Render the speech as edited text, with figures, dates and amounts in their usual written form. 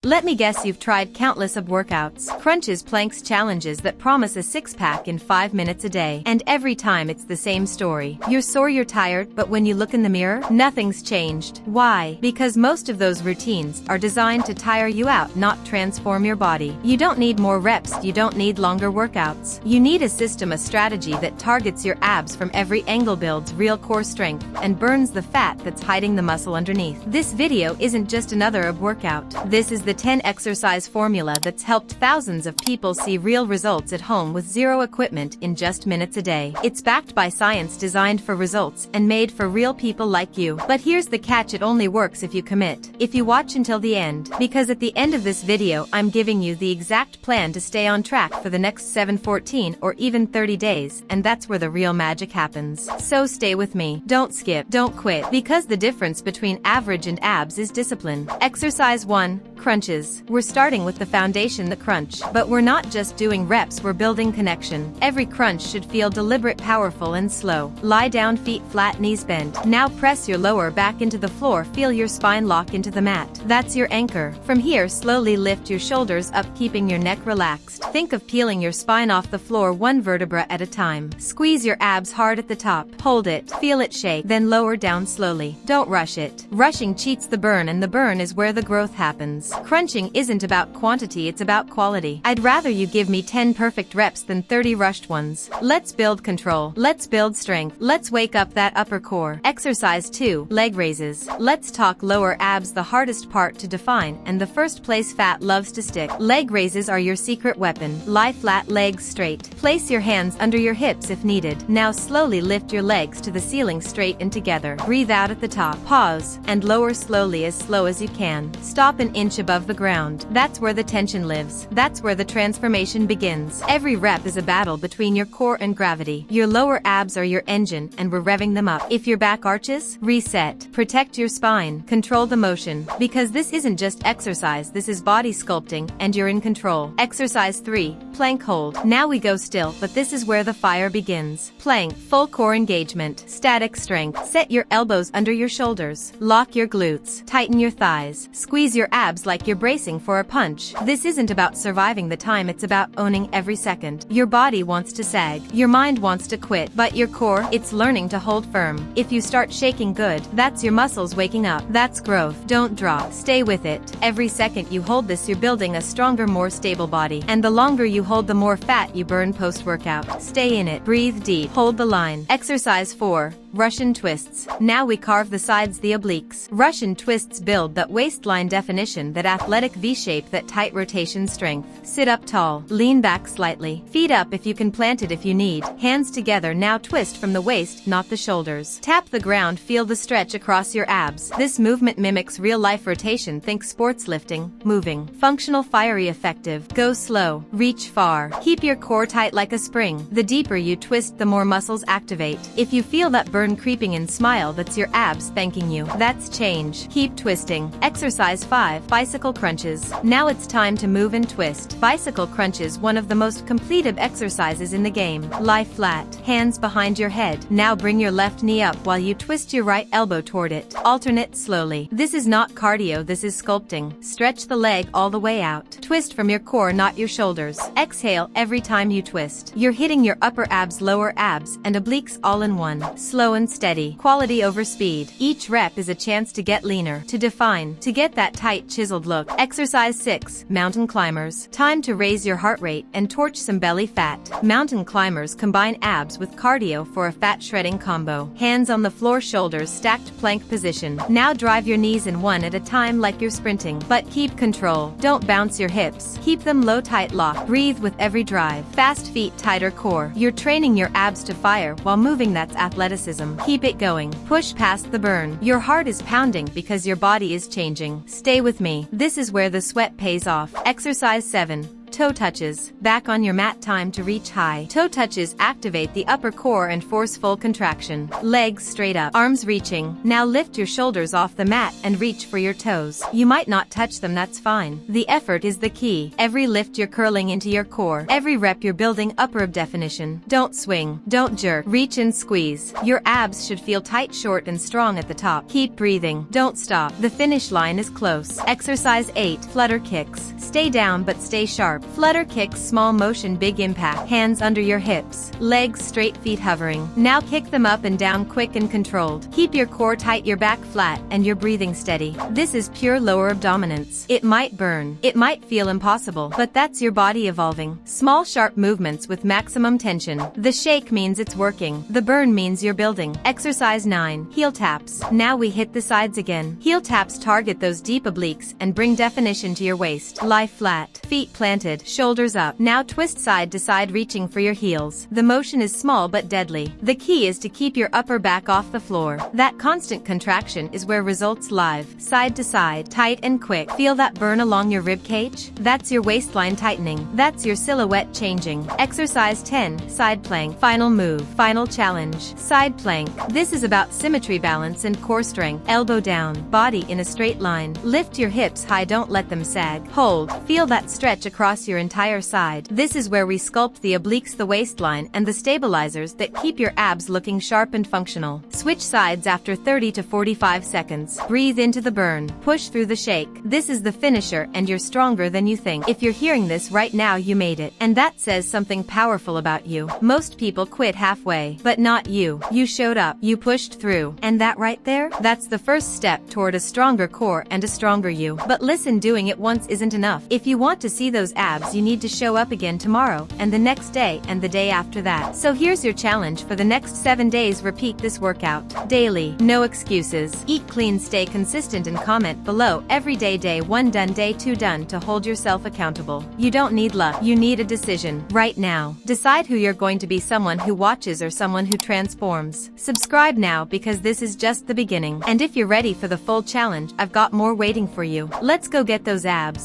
Let me guess you've tried countless of workouts, crunches, planks, challenges that promise a six-pack in 5 minutes a day. And every time it's the same story. You're sore, you're tired, but when you look in the mirror, nothing's changed. Why? Because most of those routines are designed to tire you out, not transform your body. You don't need more reps, you don't need longer workouts. You need a system, a strategy that targets your abs from every angle, builds real core strength, and burns the fat that's hiding the muscle underneath. This video isn't just another ab workout. This is the 10 exercise formula that's helped thousands of people see real results at home with zero equipment in just minutes a day. It's backed by science, designed for results, and made for real people like you. But here's the catch: it only works if you commit. If you watch until the end. Because at the end of this video I'm giving you the exact plan to stay on track for the next 7, 14, or even 30 days, and that's where the real magic happens. So stay with me. Don't skip, don't quit, because the difference between average and abs is discipline. Exercise 1. Crunches. We're starting with the foundation, the crunch. But we're not just doing reps, we're building connection. Every crunch should feel deliberate, powerful, and slow. Lie down, feet flat, knees bent. Now press your lower back into the floor, feel your spine lock into the mat. That's your anchor. From here, slowly lift your shoulders up, keeping your neck relaxed. Think of peeling your spine off the floor, one vertebra at a time. Squeeze your abs hard at the top. Hold it. Feel it shake. Then lower down slowly. Don't rush it. Rushing cheats the burn, and the burn is where the growth happens. Crunching isn't about quantity, it's about quality. I'd rather you give me 10 perfect reps than 30 rushed ones. Let's build control. Let's build strength. Let's wake up that upper core. Exercise 2. Leg raises. Let's talk lower abs, the hardest part to define, and the first place fat loves to stick. Leg raises are your secret weapon. Lie flat, legs straight. Place your hands under your hips if needed. Now slowly lift your legs to the ceiling, straight and together. Breathe out at the top. Pause, and lower slowly, as slow as you can. Stop an inch above the ground. That's where the tension lives. That's where the transformation begins. Every rep is a battle between your core and gravity. Your lower abs are your engine, and we're revving them up. If your back arches, reset. Protect your spine. Control the motion. Because this isn't just exercise, this is body sculpting, and you're in control. Exercise 3. Plank hold. Now we go still, but this is where the fire begins. Plank, full core engagement, static strength. Set your elbows under your shoulders. Lock your glutes. Tighten your thighs. Squeeze your abs like you're bracing for a punch. This isn't about surviving the time, it's about owning every second. Your body wants to sag. Your mind wants to quit. But your core, it's learning to hold firm. If you start shaking, good. That's your muscles waking up. That's growth. Don't drop. Stay with it. Every second you hold this, you're building a stronger, more stable body. And the longer you hold, the more fat you burn post-workout. Stay in it. Breathe deep. Hold the line. Exercise 4. Russian twists. Now we carve the sides, the obliques. Russian twists build that waistline definition, that athletic V-shape, that tight rotation strength. Sit up tall. Lean back slightly. Feet up if you can, plant it if you need. Hands together. Now twist from the waist, not the shoulders. Tap the ground, feel the stretch across your abs. This movement mimics real-life rotation. Think sports lifting, moving. Functional, fiery, effective. Go slow. Reach far. Keep your core tight like a spring. The deeper you twist, the more muscles activate. If you feel that burn creeping in, smile. That's your abs thanking you. That's change. Keep twisting. Exercise 5. Bicycle crunches. Now it's time to move and twist. Bicycle crunches, one of the most completed exercises in the game. Lie flat. Hands behind your head. Now bring your left knee up while you twist your right elbow toward it. Alternate slowly. This is not cardio, this is sculpting. Stretch the leg all the way out. Twist from your core, not your shoulders. Exhale every time you twist. You're hitting your upper abs, lower abs, and obliques all in one. Slow and steady. Quality over speed. Each rep is a chance to get leaner, to define, to get that tight, chiseled look. Exercise 6. Mountain climbers. Time to raise your heart rate and torch some belly fat. Mountain climbers combine abs with cardio for a fat shredding combo. Hands on the floor, shoulders stacked, plank position. Now drive your knees in one at a time like you're sprinting. But keep control. Don't bounce your hips. Keep them low, tight lock. Breathe with every drive. Fast feet, tighter core. You're training your abs to fire while moving. That's athleticism. Keep it going. Push past the burn. Your heart is pounding because your body is changing. Stay with me. This is where the sweat pays off. Exercise 7. Toe touches. Back on your mat, time to reach high. Toe touches activate the upper core and force full contraction. Legs straight up. Arms reaching. Now lift your shoulders off the mat and reach for your toes. You might not touch them, that's fine. The effort is the key. Every lift you're curling into your core. Every rep you're building upper ab definition. Don't swing. Don't jerk. Reach and squeeze. Your abs should feel tight, short, and strong at the top. Keep breathing. Don't stop. The finish line is close. Exercise 8. Flutter kicks. Stay down but stay sharp. Flutter kicks, small motion, big impact. Hands under your hips. Legs straight, feet hovering. Now kick them up and down quick and controlled. Keep your core tight, your back flat, and your breathing steady. This is pure lower abdominance. It might burn. It might feel impossible, but that's your body evolving. Small sharp movements with maximum tension. The shake means it's working. The burn means you're building. Exercise 9. Heel taps. Now we hit the sides again. Heel taps target those deep obliques and bring definition to your waist. Lie flat. Feet planted. Shoulders up. Now twist side to side, reaching for your heels. The motion is small but deadly. The key is to keep your upper back off the floor. That constant contraction is where results live. Side to side. Tight and quick. Feel that burn along your rib cage? That's your waistline tightening. That's your silhouette changing. Exercise 10. Side plank. Final move. Final challenge. Side plank. This is about symmetry, balance, and core strength. Elbow down. Body in a straight line. Lift your hips high, don't let them sag. Hold. Feel that stretch across your entire side. This is where we sculpt the obliques, the waistline, and the stabilizers that keep your abs looking sharp and functional. Switch sides after 30 to 45 seconds. Breathe into the burn. Push through the shake. This is the finisher, and you're stronger than you think. If you're hearing this right now, you made it. And that says something powerful about you. Most people quit halfway, but not you. You showed up. You pushed through. And that right there, that's the first step toward a stronger core and a stronger you. But listen, doing it once isn't enough. If you want to see those abs, you need to show up again tomorrow, and the next day, and the day after that. So here's your challenge for the next 7 days. Repeat this workout daily. No excuses. Eat clean, stay consistent, and comment below every day. Day 1 done, day 2 done, to hold yourself accountable. You don't need luck. You need a decision right now. Decide who you're going to be, someone who watches or someone who transforms. Subscribe now, because this is just the beginning. And if you're ready for the full challenge, I've got more waiting for you. Let's go get those abs.